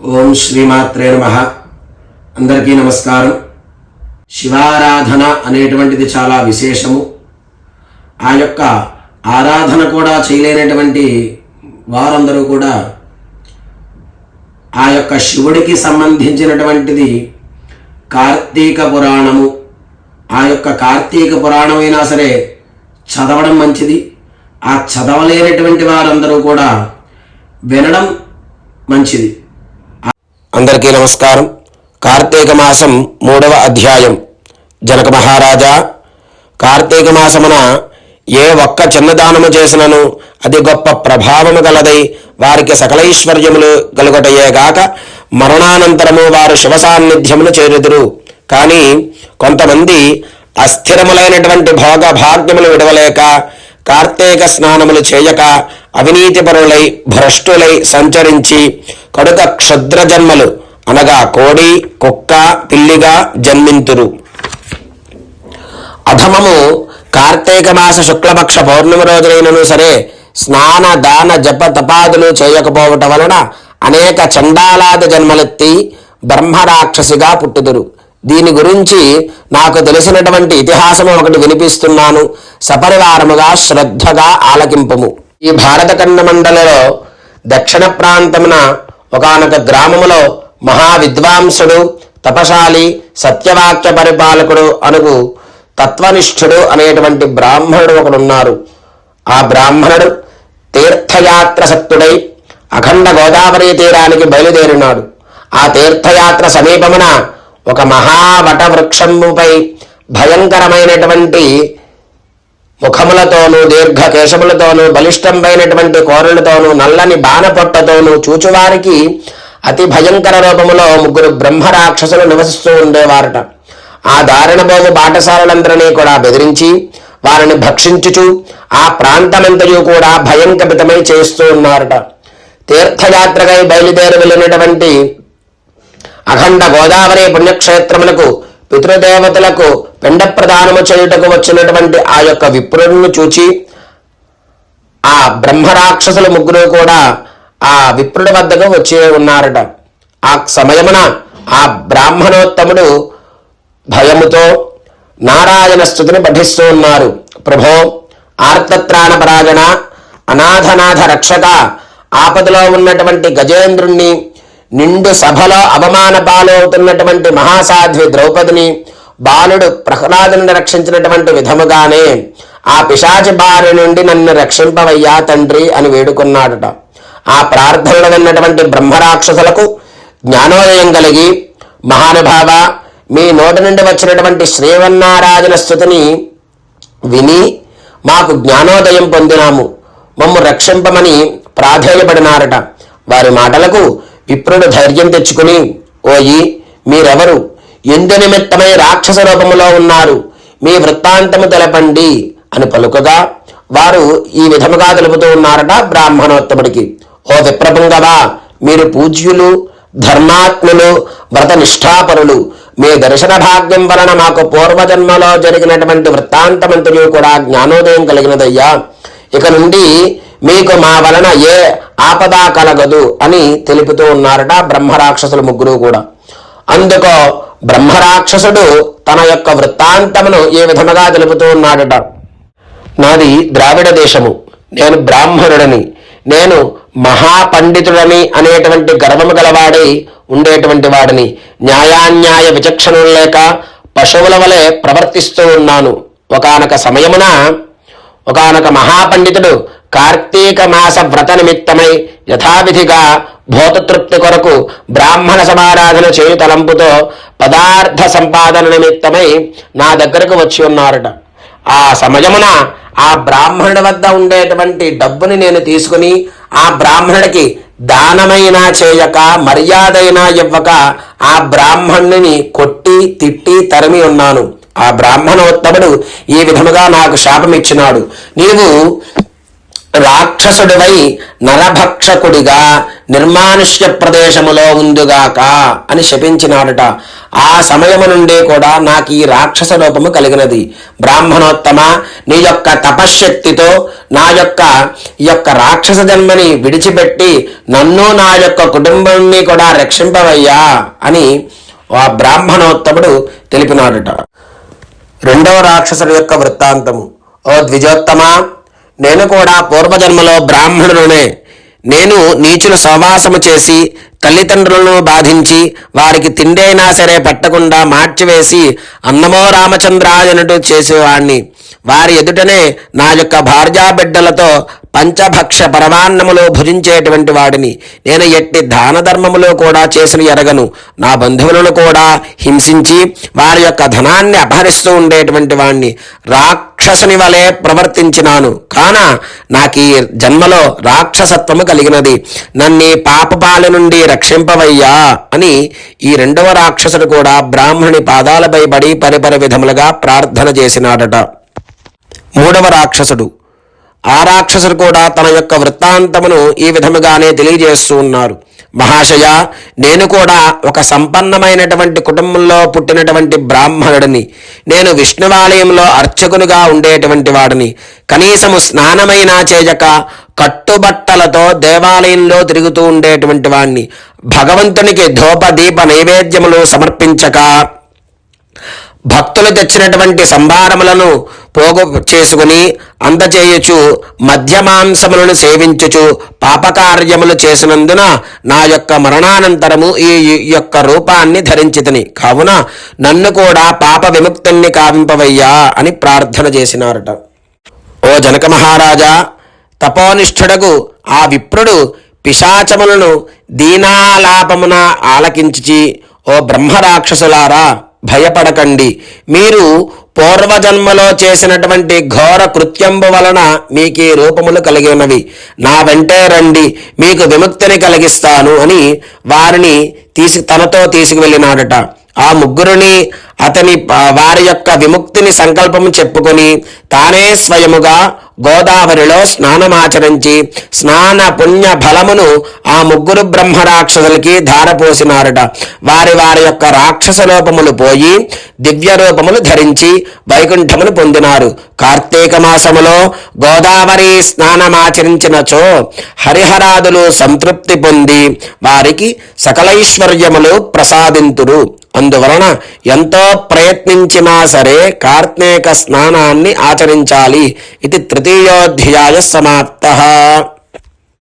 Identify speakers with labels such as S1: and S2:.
S1: ఓం శ్రీమాత్రే నమః. అందరికీ నమస్కారం. శివారాధన అనేటువంటిది చాలా విశేషము. ఆ యొక్క ఆరాధన కూడా చేయలేనటువంటి వారందరూ కూడా ఆ యొక్క శివుడికి సంబంధించినటువంటిది కార్తీక పురాణము, ఆ యొక్క కార్తీక పురాణమైనా సరే చదవడం మంచిది. ఆ చదవలేనటువంటి వారందరూ కూడా వినడం మంచిది. అందరికీ నమస్కారం. కార్తీక మాసం 3వ అధ్యాయం. జనక మహారాజా, కార్తీక మాసమున ఏ ఒక్క చిన్నదానము చేసినను అది గొప్ప ప్రభావము గలదై వారికి సకలైశ్వర్యములు కలుగటయ్యేగాక మరణానంతరము వారు శివ సాన్నిధ్యమును చేరుదురు. కానీ కొంతమంది అస్థిరములైనటువంటి భోగ భాగ్యములు విడవలేక కార్తీక స్నానములు చేయక అవినీతిపరులై భ్రష్టులై సంచరించి కడుక క్షుద్ర జన్మలు అనగా కోడి కుక్క పిల్లిగా జన్మింతురు. అధమము కార్తీక మాస శుక్లపక్ష పౌర్ణమి రోజునైనను సరే స్నాన దాన జప తపాదులు చేయకపోవటం వలన అనేక చండాలాది జన్మలెత్తి బ్రహ్మరాక్షసిగా పుట్టుదురు. దీని గురించి నాకు తెలిసినటువంటి ఇతిహాసము ఒకటి వినిపిస్తున్నాను. సపరివారముగా శ్రద్ధగా ఆలకింపము. ఈ భారత ఖండమండలలో దక్షిణ ప్రాంతమున ఒకానొక గ్రామములో మహావిద్వాంసుడు తపశాలి సత్యవాక్య పరిపాలకుడు అనుగు తత్వనిష్ఠుడు అనేటువంటి బ్రాహ్మణుడు ఒకడున్నారు. ఆ బ్రాహ్మణుడు తీర్థయాత్ర సక్తుడై అఖండ గోదావరి తీరానికి బయలుదేరినాడు. ఆ తీర్థయాత్ర సమీపమున ఒక మహావట వృక్షముపై భయంకరమైనటువంటి ముఖములతోనూ దీర్ఘ కేశములతోనూ బలిష్టమైనటువంటి కోరలతోనూ నల్లని బాణపొట్టతోనూ చూచువారికి అతి భయంకర రూపములో 3 బ్రహ్మరాక్షసులు నివసిస్తూ ఉండేవారట. ఆ దారినబోగు బాటసారులందరినీ కూడా బెదిరించి వారిని భక్షించుచు ఆ ప్రాంతమంతయు కూడా భయంకపితమై చేస్తూ ఉన్నారట. తీర్థయాత్రకై బయలుదేరి వెళ్ళినటువంటి అఖండ గోదావరి పుణ్యక్షేత్రములకు పితృదేవతలకు పిండ ప్రదానము చేయుటకు వచ్చినటువంటి ఆ యొక్క విప్రులను చూచి ఆ బ్రహ్మరాక్షసులు 3 కూడా ఆ విప్రుడి వద్దకు వచ్చి ఉన్నారట. ఆ సమయమున ఆ బ్రాహ్మణోత్తముడు భయముతో నారాయణ స్తుతిని పఠిస్తూ ఉన్నారు. ప్రభో, ఆర్తత్రాణ పరాయణ, అనాథనాథ రక్షక, ఆపదలో ఉన్నటువంటి గజేంద్రుణ్ణి, నిండు సభలో అవమాన పాలవుతున్నటువంటి మహాసాధ్వి ద్రౌపదిని, బాలుడు ప్రహ్లాదుని రక్షించినటువంటి విధముగానే ఆ పిశాచి బారి నుండి నన్ను రక్షింపవయ్యా తండ్రి అని వేడుకున్నాడట. ఆ ప్రార్థనలు విన్నటువంటి బ్రహ్మరాక్షసులకు జ్ఞానోదయం కలిగి, మహానుభావ, మీ నోటి నుండి వచ్చినటువంటి శ్రీవన్నారాయణ స్తుతిని విని మాకు జ్ఞానోదయం పొందినాము, మమ్ము రక్షింపమని ప్రాధేయపడినారట. వారి మాటలకు విప్రుడు ధైర్యం తెచ్చుకుని, ఓయి, మీరెవరు, ఎందు నిమిత్తమై రాక్షస రూపములో ఉన్నారు, మీ వృత్తాంతము తెలపండి అని పలుకగా వారు ఈ విధముగా తెలుపుతూ ఉన్నారట బ్రాహ్మణోత్తముడికి. ఓ విప్రపుంగవా, మీరు పూజ్యులు, ధర్మాత్ములు, వ్రత నిష్ఠాపరులు. మీ దర్శన భాగ్యం వలన మాకు పూర్వజన్మలో జరిగినటువంటి వృత్తాంతమంతయు కూడా జ్ఞానోదయం కలిగినదయ్యా. ఇక నుండి మీకు మా వలన ఏ ఆపద కలగదు అని తెలుపుతూ ఉన్నారట బ్రహ్మరాక్షసులు 3 కూడా. అందుకో బ్రహ్మరాక్షసుడు తన యొక్క వృత్తాంతమును ఏ విధముగా తెలుపుతూ ఉన్నాడట. నాది ద్రావిడ దేశము, నేను బ్రాహ్మణుడని, నేను మహాపండితుడని అనేటువంటి గర్వము గలవాడై ఉండేటువంటి వాడిని. న్యాయాన్యాయ విచక్షణలు లేక పశువుల వలె ప్రవర్తిస్తూ ఉన్నాను. ఒకానొక సమయమున ఒకానొక మహాపండితుడు కార్తీక మాస వ్రత నిమిత్తమై యథావిధిగా భూతతృప్తి కొరకు బ్రాహ్మణ సమారాధన చేయు తలంపుతో పదార్థ సంపాదన నిమిత్తమై నా దగ్గరకు వచ్చి ఉన్నారట. ఆ సమయమున ఆ బ్రాహ్మణుడి వద్ద ఉండేటువంటి డబ్బుని నేను తీసుకుని ఆ బ్రాహ్మణుడికి దానమైనా చేయక మర్యాదైనా ఇవ్వక ఆ బ్రాహ్మణుని కొట్టి తిట్టి తరిమి ఉన్నాను. ఆ బ్రాహ్మణోత్తముడు ఈ విధముగా నాకు శాపమిచ్చినాడు. నీవు రాక్షసుడివై నరభక్షకుడిగా నిర్మానుష్య ప్రదేశములో ఉందుగాక అని శపించినాడట. ఆ సమయము నుండి కూడా నాకు ఈ రాక్షస రూపము కలిగినది. బ్రాహ్మణోత్తమ, నీ యొక్క తపశ్శక్తితో నా యొక్క రాక్షస జన్మని విడిచిపెట్టి నన్ను నా యొక్క కుటుంబాన్ని కూడా రక్షింపవయ్యా అని ఆ బ్రాహ్మణోత్తముడు తెలిపినాడట. రెండవ రాక్షసుడి యొక్క వృత్తాంతము. ఓ ద్విజోత్తమ, నేను కూడా పూర్వజన్మలో బ్రాహ్మణునే. నేను నీచుల సహవాసము చేసి తల్లిదండ్రులను బాధించి వారికి తిండైనా సరే పట్టకుండా మార్చివేసి అన్నమో రామచంద్రాయనటు చేసేవాణ్ణి. వారి ఎదుటనే నా యొక్క భార్యాబిడ్డలతో పంచభక్ష పరమాన్నములు భుజించేటువంటి వాడిని. నేను ఎట్టి దాన ధర్మములు కూడా చేసిన ఎరగను. నా బంధువులను కూడా హింసించి వారి యొక్క ధనాన్ని అపహరిస్తూ ఉండేటువంటి వాణ్ణి. రాక్షసుని వలె ప్రవర్తించినాను కాన నాకు ఈ జన్మలో రాక్షసత్వము కలిగినది. నన్ను పాపపాల నుండి రక్షింపవయ్యా అని ఈ రెండవ రాక్షసుడు కూడా బ్రాహ్మణుని పాదాలపై పడి పరిపర విధములుగా ప్రార్థన చేసినాడట. మూడవ రాక్షసుడు. ఆ రాక్షసుడు కూడా తన యొక్క వృత్తాంతమును ఈ విధముగానే తెలియజేస్తూ ఉన్నారు. మహాశయ, నేను కూడా ఒక సంపన్నమైనటువంటి కుటుంబంలో పుట్టినటువంటి బ్రాహ్మణుడిని. నేను విష్ణువాలయంలో అర్చకునిగా ఉండేటువంటి వాడిని. కనీసము స్నానమైనా చేయక కట్టుబట్టలతో దేవాలయంలో తిరుగుతూ ఉండేటువంటి వాడిని. భగవంతునికి ధూప దీప నైవేద్యములు సమర్పించక భక్తులు తెచ్చినటువంటి సంభారములను పోగు చేసుకుని అందచేయుచు మధ్యమాంసములను సేవించుచు పాపకార్యములు చేసినందున నా యొక్క మరణానంతరము ఈ యొక్క రూపాన్ని ధరించితిని. కావున నన్ను కూడా పాప విముక్తుణ్ణి కావింపవయ్యా అని ప్రార్థన చేసినారట. ఓ జనక మహారాజా, తపోనిష్ఠుడకు ఆ విప్రుడు పిశాచములను దీనాలాపమున ఆలకించి, ఓ బ్రహ్మరాక్షసులారా, భయపడకండి. మీరు పూర్వజన్మలో చేసినటువంటి ఘోర కృత్యంబు వలన మీకు ఈ రూపములు కలిగి ఉన్నవి. నా వెంటే రండి, మీకు విముక్తిని కలిగిస్తాను అని వారిని తనతో తీసుకువెళ్ళినాడట. ఆ ముగ్గురిని వారి యొక్క విముక్తిని సంకల్పము చెప్పుకొని తానే స్వయముగా గోదావరిలో స్నానమాచరించి స్నాన పుణ్య ఫలమును ఆ ముగ్గురు బ్రహ్మరాక్షసులకి ధారపోసినారట. వారి యొక్క రాక్షస రూపములు పోయి దివ్య రూపములు ధరించి వైకుంఠమును పొందినారు. కార్తీక మాసములో గోదావరి స్నానమాచరించినచో హరిహరాదులు సంతృప్తి పొంది వారికి సకలైశ్వర్యములు ప్రసాదింతురు. అందువలన ఎంతో ప్రయత్నించినా సరే కార్తీక స్నానాన్ని ఆచరించాలి. ఇది తృతీయోధ్యాయ సమాప్తః.